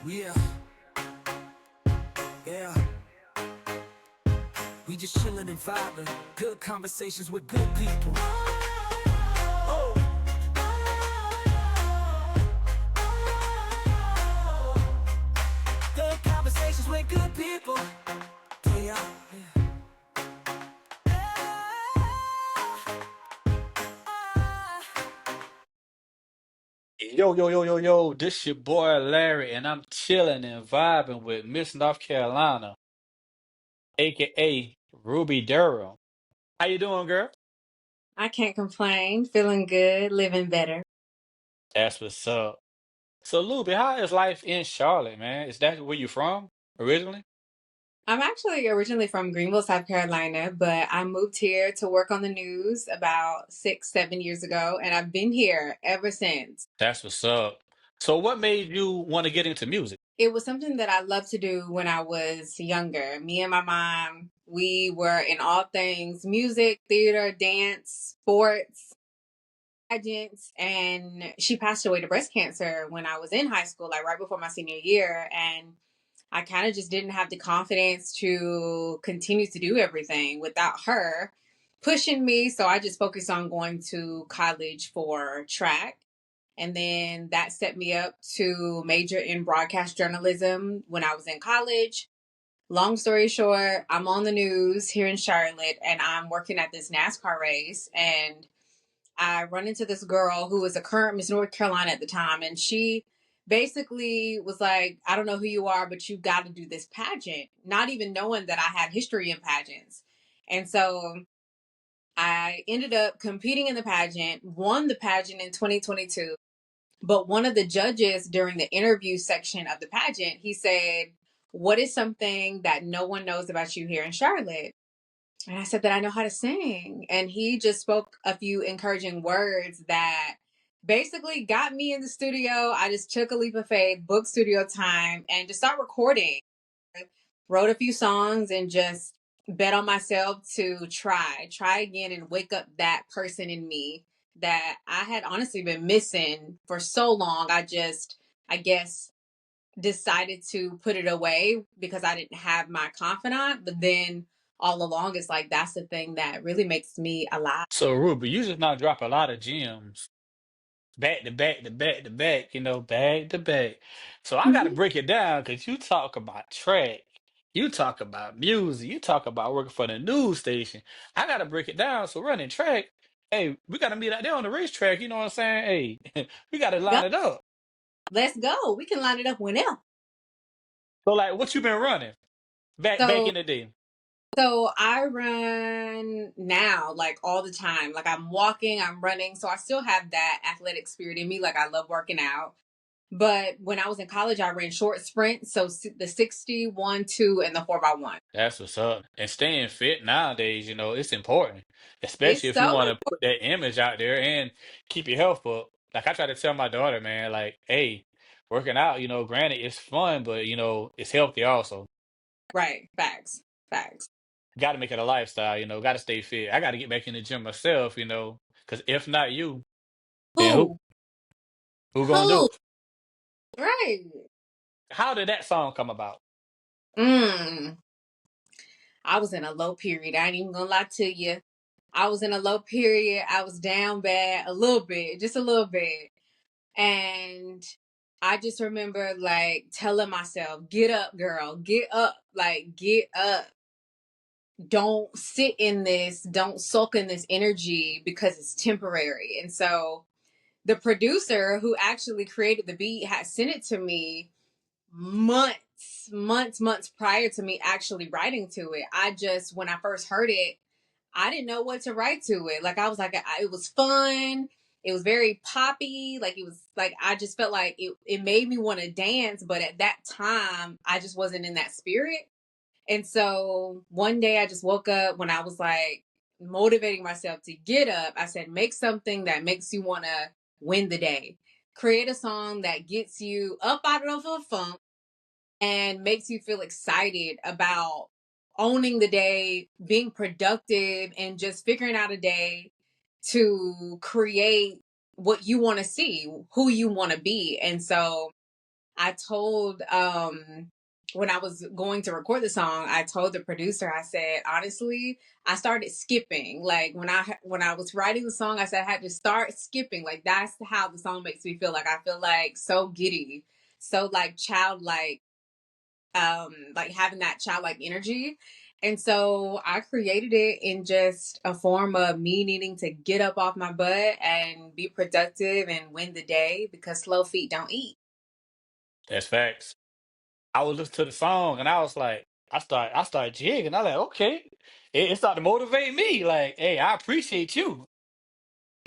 Yeah, yeah. We just chillin' and vibing. Good conversations with good people. Oh, good conversations with good people. Yeah, yeah. Yo, yo, yo, yo, yo, this your boy Larry, and I'm chilling and vibing with Miss North Carolina, aka Ruby Durham. How you doing, girl? I can't complain. Feeling good, living better. That's what's up. So, Ruby, how is life in Charlotte, man? Is that where you from originally? I'm actually originally from Greenville, South Carolina, but I moved here to work on the news about 6, 7 years ago, and I've been here ever since. That's what's up. So, what made you want to get into music? It was something that I loved to do when I was younger. Me and my mom, we were in all things music, theater, dance, sports, pageants, and she passed away to breast cancer when I was in high school, like right before my senior year. And I kind of just didn't have the confidence to continue to do everything without her pushing me. So I just focused on going to college for track. And then that set me up to major in broadcast journalism when I was in college. Long story short, I'm on the news here in Charlotte and I'm working at this NASCAR race. And I run into this girl who was a current Miss North Carolina at the time, and she basically was like, I don't know who you are, but you got to do this pageant, not even knowing that I had history in pageants. And so I ended up competing in the pageant, won the pageant in 2022. But one of the judges during the interview section of the pageant, he said, "What is something that no one knows about you here in Charlotte?" And I said that I know how to sing. And he just spoke a few encouraging words that basically got me in the studio. I just took a leap of faith, booked studio time, and just start recording. Wrote a few songs and just bet on myself to try again and wake up that person in me that I had honestly been missing for so long. I guess, decided to put it away because I didn't have my confidant. But then all along, it's like that's the thing that really makes me alive. So, Ruby, you just not drop a lot of gems back to back to back to back, back to back. So I got to Mhm. break it down because you talk about track, you talk about music, you talk about working for the news station. I got to break it down. So running track, hey, we got to meet out there on the racetrack. You know what I'm saying? Hey, we got to Go. line it up. Let's go. We can line it up whenever. So like, what you been running back So in the day? so I run now like all the time. Like I'm walking, I'm running. So I still have that athletic spirit in me. Like I love working out. But when I was in college, I ran short sprints. So the 60, 1, 2, and the 4x1. That's what's up. And staying fit nowadays, it's important, especially It's if you so want to put that image out there and keep your health up. Like I try to tell my daughter, man, like, hey, working out, granted it's fun, but it's healthy also. right. Facts. Facts. Got to make it a lifestyle, got to stay fit. I got to get back in the gym myself, because if not you, then who Who? who gonna do Who? it? Right. How did that song come about? Mm. I was in a low period. I ain't even gonna lie to you. I was in a low period. I was down bad a little bit, just a little bit. And I just remember like telling myself, get up, girl, get up, like get up. Don't sit in this, don't sulk in this energy because it's temporary. And so the producer who actually created the beat had sent it to me months prior to me actually writing to it. When I first heard it, I didn't know what to write to it. Like I was like, it was fun. It was very poppy. Like it was like I just felt like it made me want to dance, but at that time I just wasn't in that spirit. And so one day I just woke up when I was like motivating myself to get up. I said, make something that makes you want to win the day. Create a song that gets you up out of a funk and makes you feel excited about owning the day, being productive, and just figuring out a day to create what you want to see, who you want to be. And so I told when I was going to record the song, I told the producer, I said, honestly, I started skipping. Like when I was writing the song, I said I had to start skipping. Like that's how the song makes me feel. Like I feel like so giddy, so like childlike, like having that childlike energy. And so I created it in just a form of me needing to get up off my butt and be productive and win the day because slow feet don't eat. That's facts. I was listening to the song and I was like, I started jigging. I was like, okay. It started to motivate me. Like, hey, I appreciate you.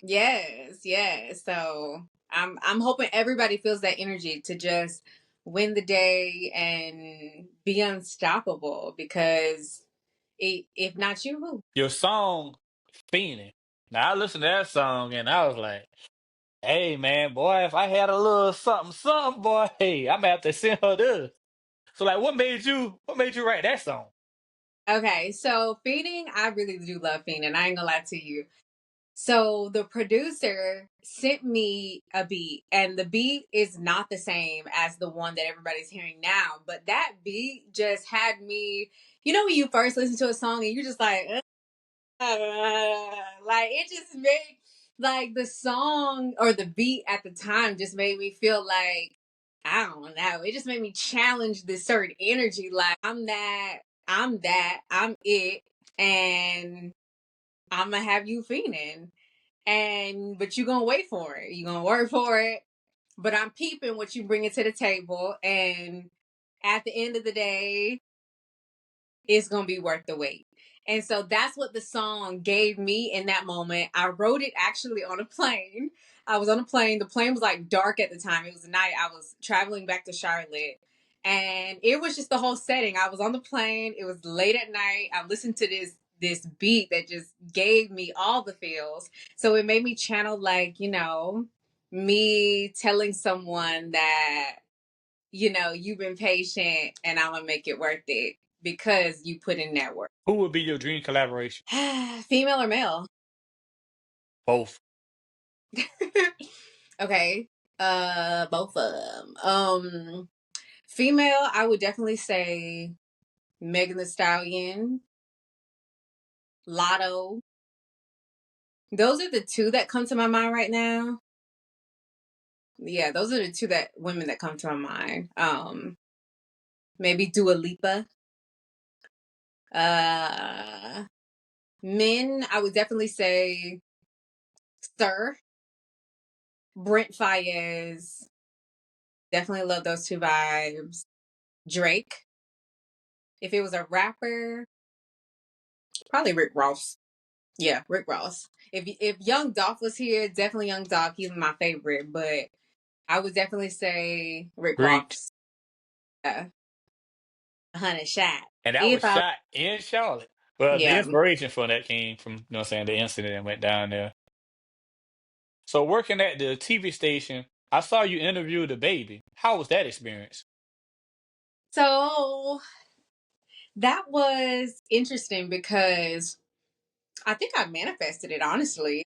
Yes, yes. So I'm hoping everybody feels that energy to just win the day and be unstoppable because if not you, who? Your song, Fiending. Now I listened to that song and I was like, hey man, boy, if I had a little something, something, boy, hey, I'm gonna have to send her this. So like what made you write that song? Okay, so feeding, I really do love feeding. I ain't gonna lie to you. So the producer sent me a beat, and the beat is not the same as the one that everybody's hearing now. But that beat just had me, you know, when you first listen to a song and you're just like, like it just made like the song or the beat at the time just made me feel like I don't know. It just made me challenge this certain energy. Like I'm it, and I'm gonna have you feeling. And but you gonna wait for it. You gonna work for it. But I'm peeping what you bring to the table, and at the end of the day, it's gonna be worth the wait. And so that's what the song gave me in that moment. I wrote it actually on a plane. I was on a plane. The plane was like dark at the time. It was night. I was traveling back to Charlotte. And it was just the whole setting. I was on the plane. It was late at night. I listened to this beat that just gave me all the feels. So it made me channel like, you know, me telling someone that you've been patient and I'm gonna make it worth it because you put in that work. Who would be your dream collaboration? Female or male? Both. Okay. Both of them. Female, I would definitely say Megan the Stallion, Lotto. Those are the two that come to my mind right now. Yeah, those are the two that women that come to my mind. Maybe Dua Lipa. Uh, Men, I would definitely say Sir, Brent Fayez. Definitely love those two vibes. Drake. If it was a rapper, probably Rick Ross. Yeah, Rick Ross. If Young Dolph was here, definitely Young Dolph. He's my favorite, but I would definitely say Rick Preach. Ross. 100 shot. And that If was I shot in Charlotte. Well, the Yeah. inspiration for that came from, what I'm saying, the incident that went down there. So working at the TV station, I saw you interview the baby. How was that experience? So that was interesting because I think I manifested it honestly.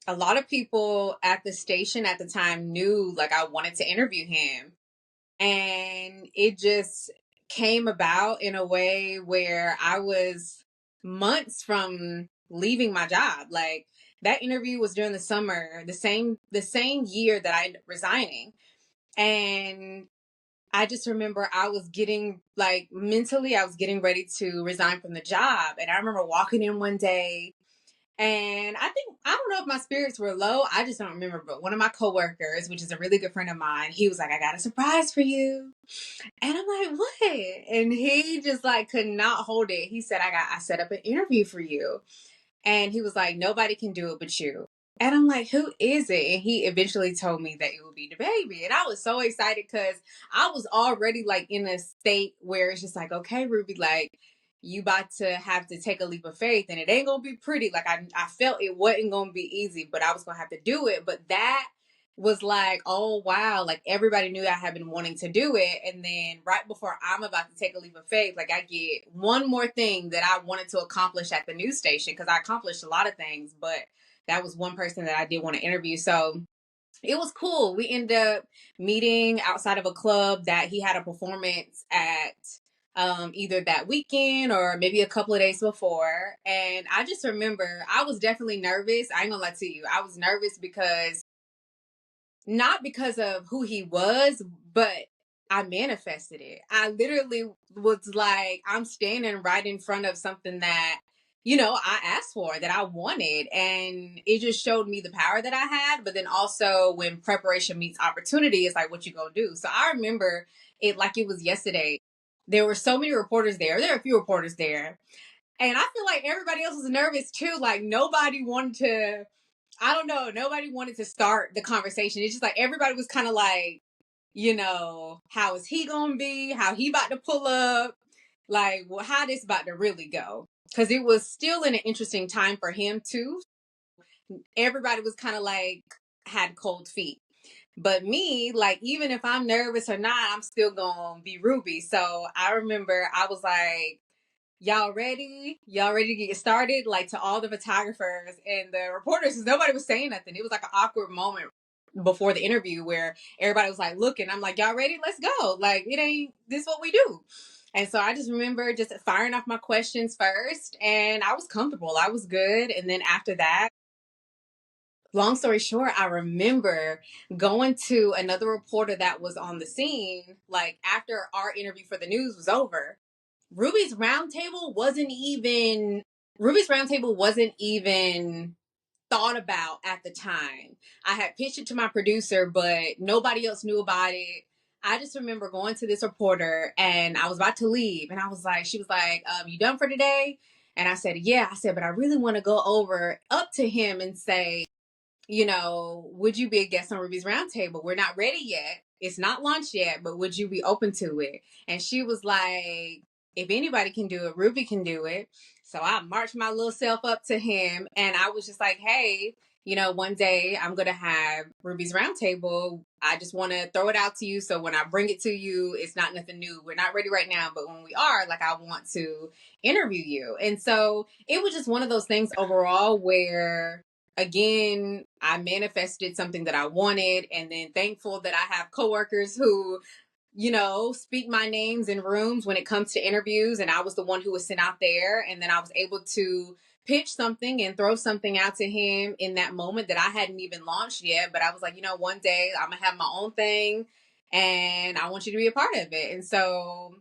A lot of people at the station at the time knew like I wanted to interview him. And it just came about in a way where I was months from leaving my job. Like that interview was during the summer, the same year that I ended up resigning. And I just remember I was getting like mentally I was getting ready to resign from the job. And I remember walking in one day and I don't know if my spirits were low. I just don't remember. But one of my coworkers, which is a really good friend of mine, he was like, I got a surprise for you. And I'm like, what? And he just like could not hold it. He said, I set up an interview for you. And he was like, nobody can do it but you. And I'm like, who is it? And he eventually told me that it would be the baby. And I was so excited because I was already like in a state where it's just like, okay, Ruby, like you about to have to take a leap of faith and it ain't gonna be pretty. Like I felt it wasn't gonna be easy, but I was gonna have to do it. But that was like, oh wow, like everybody knew I had been wanting to do it. And then right before I'm about to take a leap of faith, like I get one more thing that I wanted to accomplish at the news station because I accomplished a lot of things, but that was one person that I did want to interview. So it was cool. We ended up meeting outside of a club that he had a performance at, either that weekend or maybe a couple of days before. And I just remember I was definitely nervous. I ain't gonna lie to you. I was nervous because not because of who he was, but I manifested it. I literally was like, I'm standing right in front of something that, I asked for, that I wanted. And it just showed me the power that I had. But then also, when preparation meets opportunity, it's like, what you gonna do? So I remember it like it was yesterday. There were so many reporters there. There were a few reporters there. And I feel like everybody else was nervous too. Like, nobody wanted to, I don't know. Nobody wanted to start the conversation. It's just like everybody was kind of like, how is he gonna be? How he about to pull up? Like, well, how this about to really go? Because it was still in an interesting time for him too. Everybody was kind of like had cold feet. But me, like, even if I'm nervous or not, I'm still gonna be Ruby. So I remember I was like, y'all ready? Y'all ready to get started? Like, to all the photographers and the reporters, because nobody was saying nothing. It was like an awkward moment before the interview where everybody was like looking. I'm like, y'all ready? Let's go. Like, it ain't this what we do. And so I just remember just firing off my questions first, and I was comfortable. I was good. And then after that, long story short, I remember going to another reporter that was on the scene, like after our interview for the news was over. Ruby's roundtable wasn't even thought about at the time. I had pitched it to my producer, but nobody else knew about it. I just remember going to this reporter and I was about to leave, and she was like, you done for today? And I said, yeah. I said, but I really want to go over up to him and say, would you be a guest on Ruby's Roundtable? We're not ready yet. It's not launched yet, but would you be open to it? And she was like, if anybody can do it, Ruby can do it. So I marched my little self up to him and I was just like, hey, one day I'm going to have Ruby's Roundtable. I just want to throw it out to you. So when I bring it to you, it's not nothing new. We're not ready right now. But when we are, like, I want to interview you. And so it was just one of those things overall where, again, I manifested something that I wanted, and then thankful that I have coworkers who, speak my names in rooms when it comes to interviews. And I was the one who was sent out there, and then I was able to pitch something and throw something out to him in that moment that I hadn't even launched yet. But I was like, one day I'm gonna have my own thing, and I want you to be a part of it. And so,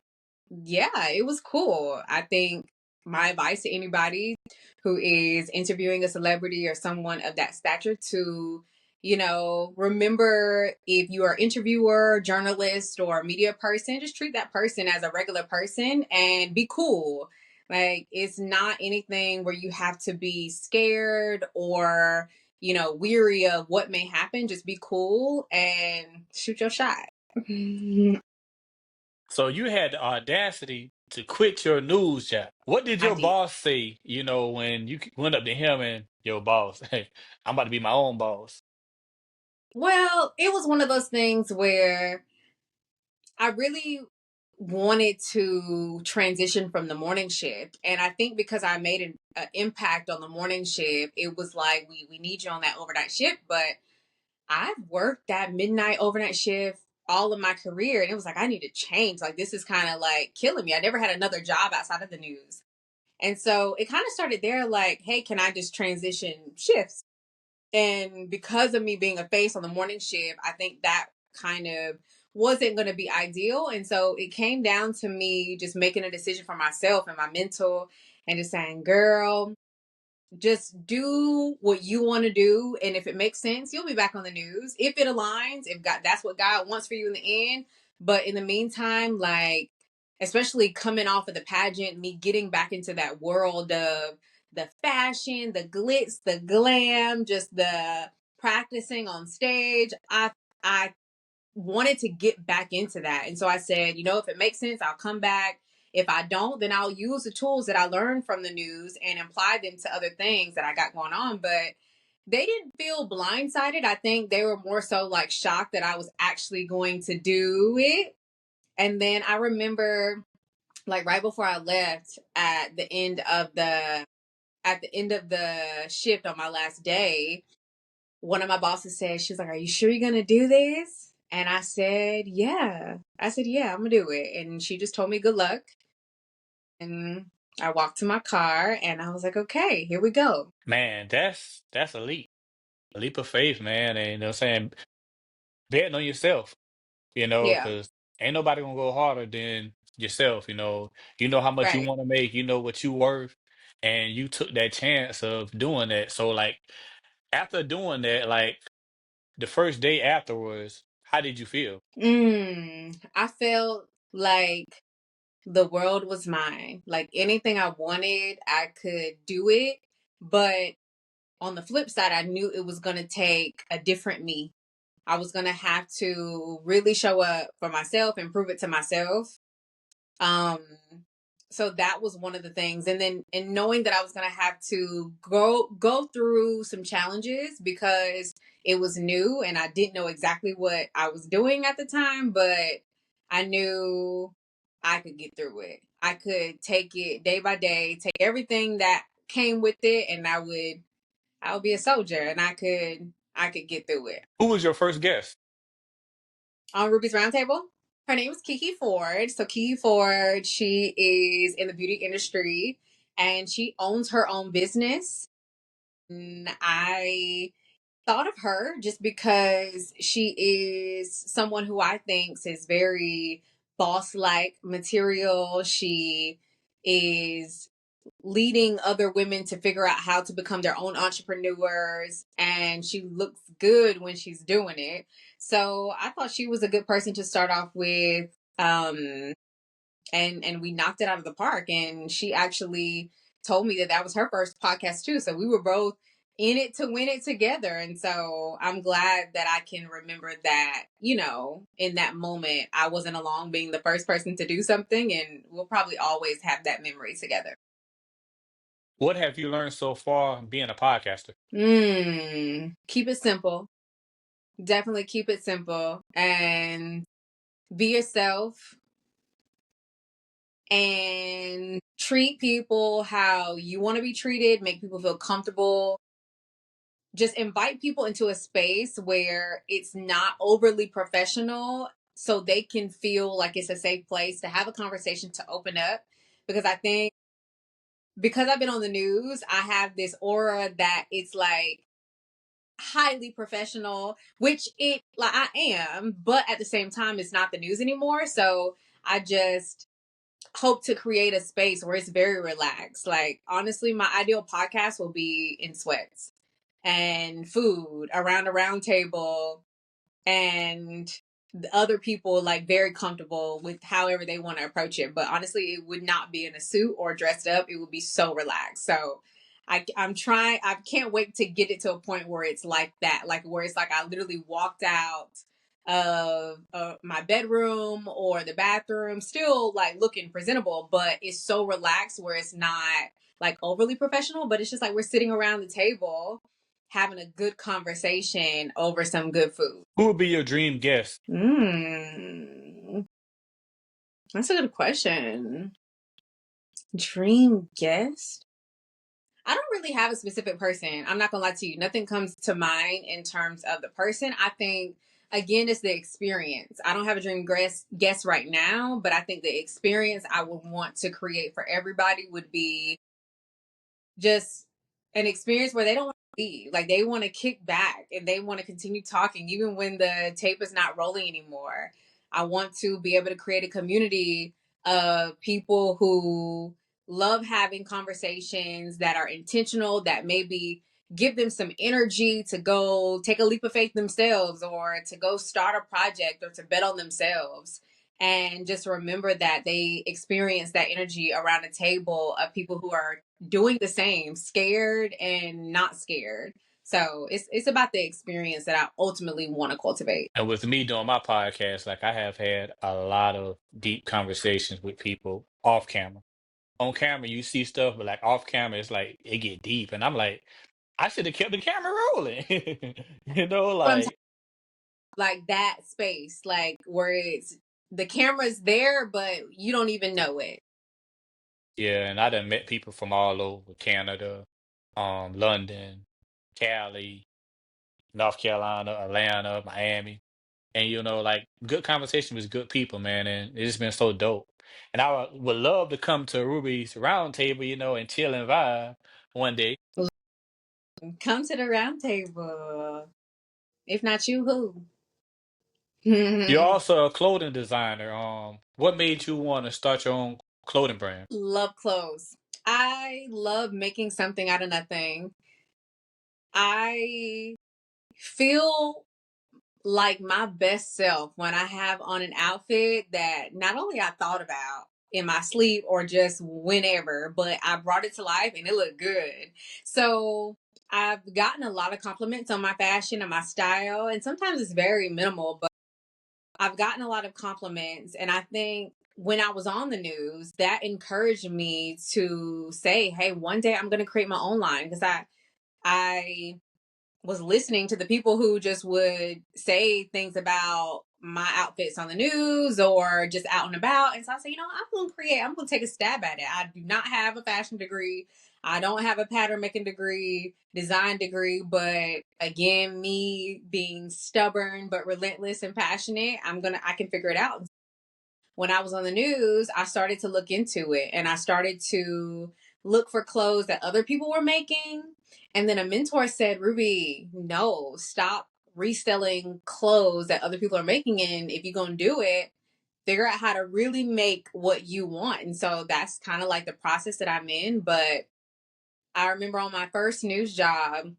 yeah, it was cool. I think my advice to anybody who is interviewing a celebrity or someone of that stature to, remember, if you are interviewer, journalist, or media person, just treat that person as a regular person and be cool. Like, it's not anything where you have to be scared or, weary of what may happen. Just be cool and shoot your shot. So you had the audacity to quit your news job. What did I your did. boss say, when you went up to him and your boss, hey, I'm about to be my own boss? Well, it was one of those things where I really wanted to transition from the morning shift. And I think because I made an impact on the morning shift, it was like, we need you on that overnight shift. But I've worked that midnight overnight shift all of my career. And it was like, I need to change. Like, this is kind of like killing me. I never had another job outside of the news. And so it kind of started there, like, hey, can I just transition shifts? And because of me being a face on the morning shift, I think that kind of wasn't going to be ideal. And so it came down to me just making a decision for myself and my mental, and just saying, girl, just do what you want to do. And if it makes sense, you'll be back on the news. If it aligns, if God, that's what God wants for you in the end. But in the meantime, like, especially coming off of the pageant, me getting back into that world of the fashion, the glitz, the glam, just the practicing on stage, I wanted to get back into that. And so I said, if it makes sense, I'll come back. If I don't, then I'll use the tools that I learned from the news and apply them to other things that I got going on. But they didn't feel blindsided. I think they were more so like shocked that I was actually going to do it. And then I remember, like, right before I left, at the end of the shift on my last day, one of my bosses said, she was like, "Are you sure you're gonna do this?" And I said, "Yeah." I said, "Yeah, I'm gonna do it." And she just told me good luck. And I walked to my car and I was like, "Okay, here we go." Man, that's a leap of faith, man. And you know what I'm saying? Betting on yourself, Yeah, because ain't nobody gonna go harder than yourself, You know how much you right. want to make, you know what you worth, and you took that chance of doing that. So like after doing that, like the first day afterwards, how did you feel? I felt like the world was mine. Like anything I wanted, I could do it. But on the flip side, I knew it was going to take a different me. I was going to have to really show up for myself and prove it to myself. Um, so that was one of the things. And then in knowing that I was going to have to go through some challenges because it was new and I didn't know exactly what I was doing at the time, but I knew I could get through it. I could take it day by day, take everything that came with it, and I would be a soldier and I could get through it. Who was your first guest? On Ruby's Roundtable, her name is Kiki Ford. So Kiki Ford, she is in the beauty industry and she owns her own business. And I thought of her just because she is someone who I think is very boss like material. She is leading other women to figure out how to become their own entrepreneurs, and she looks good when she's doing it. So I thought she was a good person to start off with. And we knocked it out of the park, and she actually told me that that was her first podcast too, so we were both in it to win it together. And so I'm glad that I can remember that, in that moment I wasn't alone being the first person to do something, and we'll probably always have that memory together. What have you learned so far being a podcaster? Keep it simple. Definitely keep it simple and be yourself and treat people how you want to be treated, make people feel comfortable. Just invite people into a space where it's not overly professional so they can feel like it's a safe place to have a conversation, to open up. Because I think because I've been on the news, I have this aura that it's like highly professional, which it like I am, but at the same time it's not the news anymore. So I just hope to create a space where it's very relaxed. Like honestly, my ideal podcast will be in sweats and food around a round table, and the other people like very comfortable with however they want to approach it. But honestly, it would not be in a suit or dressed up. It would be so relaxed. So I'm trying. I can't wait to get it to a point where it's like that, like where it's like I literally walked out of my bedroom or the bathroom, still like looking presentable, but it's so relaxed where it's not like overly professional, but it's just like we're sitting around the table having a good conversation over some good food. Who would be your dream guest? Mm, that's a good question. Dream guest? I don't really have a specific person. I'm not gonna lie to you. Nothing comes to mind in terms of the person. I think again, it's the experience. I don't have a dream guest right now, but I think the experience I would want to create for everybody would be just an experience where they don't want to leave. Like they want to kick back and they want to continue talking even when the tape is not rolling anymore. I want to be able to create a community of people who love having conversations that are intentional, that maybe give them some energy to go take a leap of faith themselves or to go start a project or to bet on themselves. And just remember that they experience that energy around a table of people who are doing the same, scared and not scared. So it's about the experience that I ultimately want to cultivate. And with me doing my podcast, like I have had a lot of deep conversations with people off camera. On camera, you see stuff, but like off camera, it's like it get deep, and I'm like, I should have kept the camera rolling. But I'm talking Like like that space, like where it's the camera's there, but you don't even know it. yeah, and I done met people from all over Canada, London, Cali. North Carolina, Atlanta, Miami. And like good conversation with good people, man, and it's just been so dope. And I would love to come to Ruby's round table, and chill and vibe one day. Come to the round table. If not you, You're who? also a clothing designer. What made you want to start your own clothing brand? Love clothes. I love making something out of nothing. I feel like my best self when I have on an outfit that not only I thought about in my sleep or just whenever, but I brought it to life and it looked good. So I've gotten a lot of compliments on my fashion and my style, and sometimes it's very minimal, but I've gotten a lot of compliments. And I think when I was on the news, that encouraged me to say, hey, one day I'm going to create my own line because I was listening to the people who just would say things about my outfits on the news or just out and about. And so I said, I'm going to take a stab at it. I do not have a fashion degree. I don't have a pattern making degree, design degree, but again, me being stubborn but relentless and passionate, I can figure it out. When I was on the news, I started to look into it and I started to look for clothes that other people were making. And then a mentor said, Ruby, no, stop reselling clothes that other people are making. And if you're going to do it, figure out how to really make what you want. And so that's kind of like the process that I'm in. But I remember on my first news job,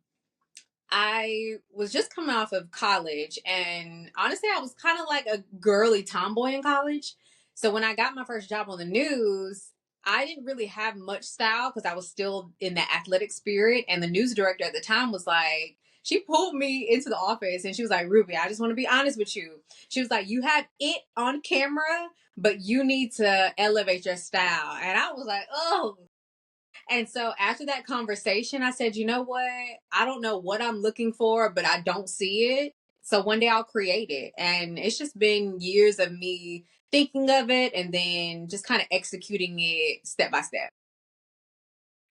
I was just coming off of college, and honestly, I was kind of like a girly tomboy in college. So when I got my first job on the news, I didn't really have much style because I was still in that athletic spirit. And the news director at the time was like, she pulled me into the office and she was like, Ruby, I just want to be honest with you. She was like, you have it on camera, but you need to elevate your style. And I was like, oh, and so after that conversation, I said, you know what? I don't know what I'm looking for, but I don't see it. So one day I'll create it. And it's just been years of me thinking of it and then just kind of executing it step by step.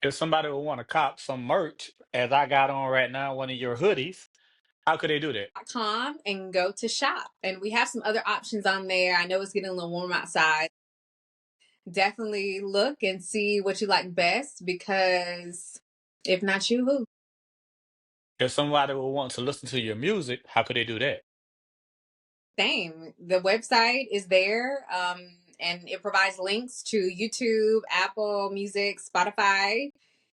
If somebody would want to cop some merch, as I got on right now, one of your hoodies, how could they do that? .com and go to shop. And we have some other options on there. I know it's getting a little warm outside. Definitely look and see what you like best because if not you, who? If somebody would want to listen to your music, how could they do that? Same. The website is there, and it provides links to YouTube, Apple Music, Spotify,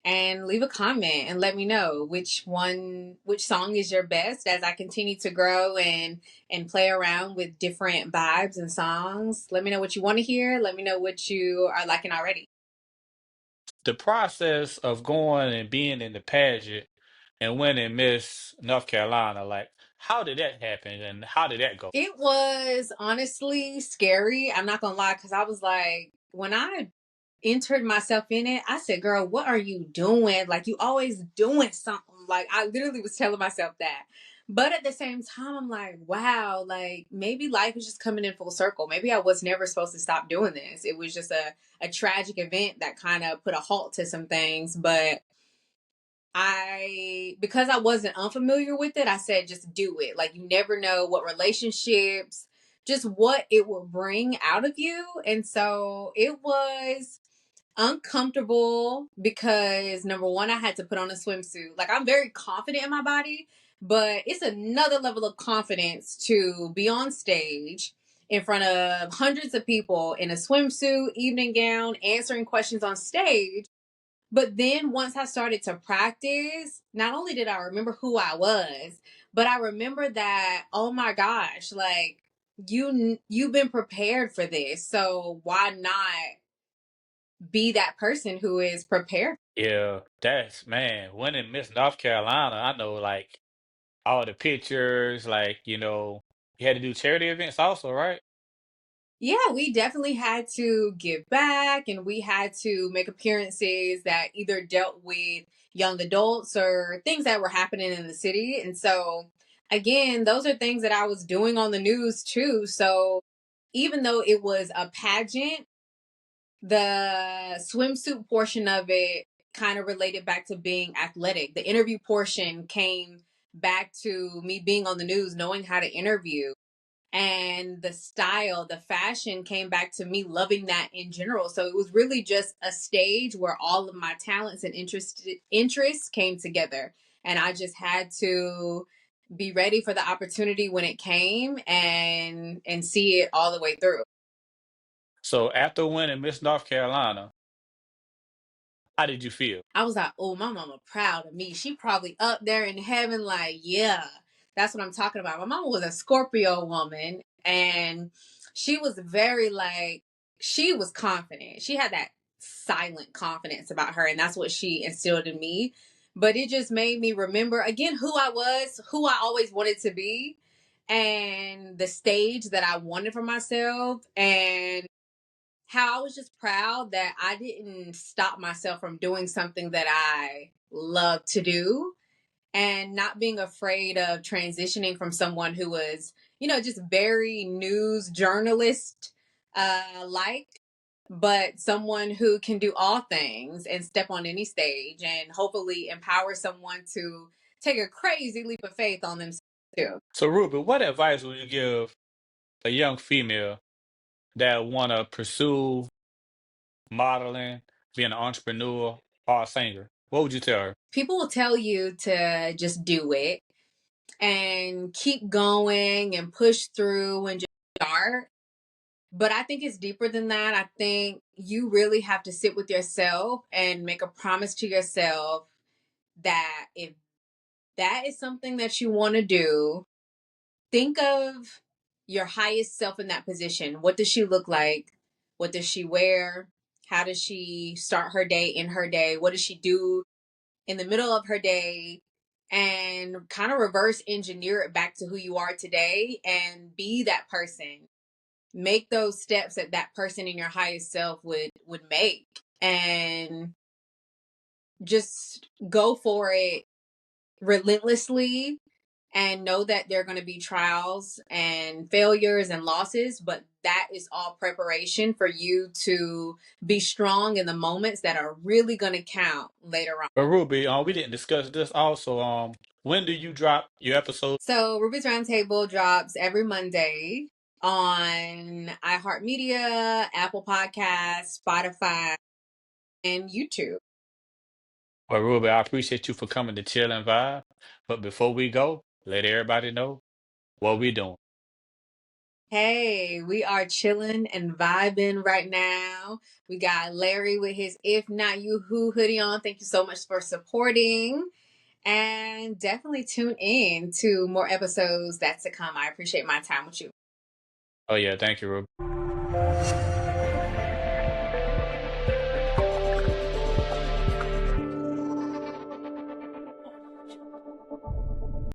and leave a comment and let me know which song is your best as I continue to grow and play around with different vibes and songs. Let me know what you want to hear. Let me know what you are liking already. The process of going and being in the pageant and winning Miss North Carolina, like how did that happen and how did that go? It was honestly scary. I'm not gonna lie, because I was like, when I entered myself in it, I said, girl, what are you doing? Like, you always doing something. Like, I literally was telling myself that. But at the same time, I'm like, wow, like maybe life is just coming in full circle. Maybe I was never supposed to stop doing this. It was just a tragic event that kind of put a halt to some things. But because I wasn't unfamiliar with it, I said just do it. Like you never know what relationships, just what it will bring out of you. And so it was uncomfortable because number one, I had to put on a swimsuit. Like I'm very confident in my body, but it's another level of confidence to be on stage in front of hundreds of people in a swimsuit, evening gown, answering questions on stage. But then once I started to practice, not only did I remember who I was, but I remember that, oh my gosh, like you've been prepared for this. So why not be that person who is prepared? Yeah, that's man, winning Miss North Carolina, I know like all the pictures, like, you had to do charity events also, right? Yeah, we definitely had to give back and we had to make appearances that either dealt with young adults or things that were happening in the city. And so, again, those are things that I was doing on the news too. So, even though it was a pageant, the swimsuit portion of it kind of related back to being athletic. The interview portion came back to me being on the news, knowing how to interview, and the style, the fashion came back to me loving that in general. So it was really just a stage where all of my talents and interests came together. And I just had to be ready for the opportunity when it came and see it all the way through. So after winning Miss North Carolina, how did you feel? I was like, oh, my mama proud of me. She probably up there in heaven, like, yeah, that's what I'm talking about. My mama was a Scorpio woman, and she was very like, she was confident. She had that silent confidence about her, and that's what she instilled in me. But it just made me remember again who I was, who I always wanted to be, and the stage that I wanted for myself. And how I was just proud that I didn't stop myself from doing something that I love to do, and not being afraid of transitioning from someone who was, just very news journalist like, but someone who can do all things and step on any stage and hopefully empower someone to take a crazy leap of faith on themselves too. So Ruby, what advice would you give a young female that want to pursue modeling, being an entrepreneur, or a singer? What would you tell her? People will tell you to just do it and keep going and push through and just start. But I think it's deeper than that. I think you really have to sit with yourself and make a promise to yourself that if that is something that you want to do, think of your highest self in that position. What does she look like? What does she wear? How does she start her day in her day? What does she do in the middle of her day? And kind of reverse engineer it back to who you are today and be that person. Make those steps that that person in your highest self would make, and just go for it relentlessly, and know that there are going to be trials and failures and losses, but that is all preparation for you to be strong in the moments that are really going to count later on. But Ruby, we didn't discuss this also. When do you drop your episode? So Ruby's Roundtable drops every Monday on iHeartMedia, Apple Podcasts, Spotify, and YouTube. Well, Ruby, I appreciate you for coming to Chill and Vibe. But before we go, let everybody know what we doing. Hey, we are chilling and vibing right now. We got Larry with his If Not You Who hoodie on. Thank you so much for supporting. And definitely tune in to more episodes that's to come. I appreciate my time with you. Oh yeah, thank you, Ruby.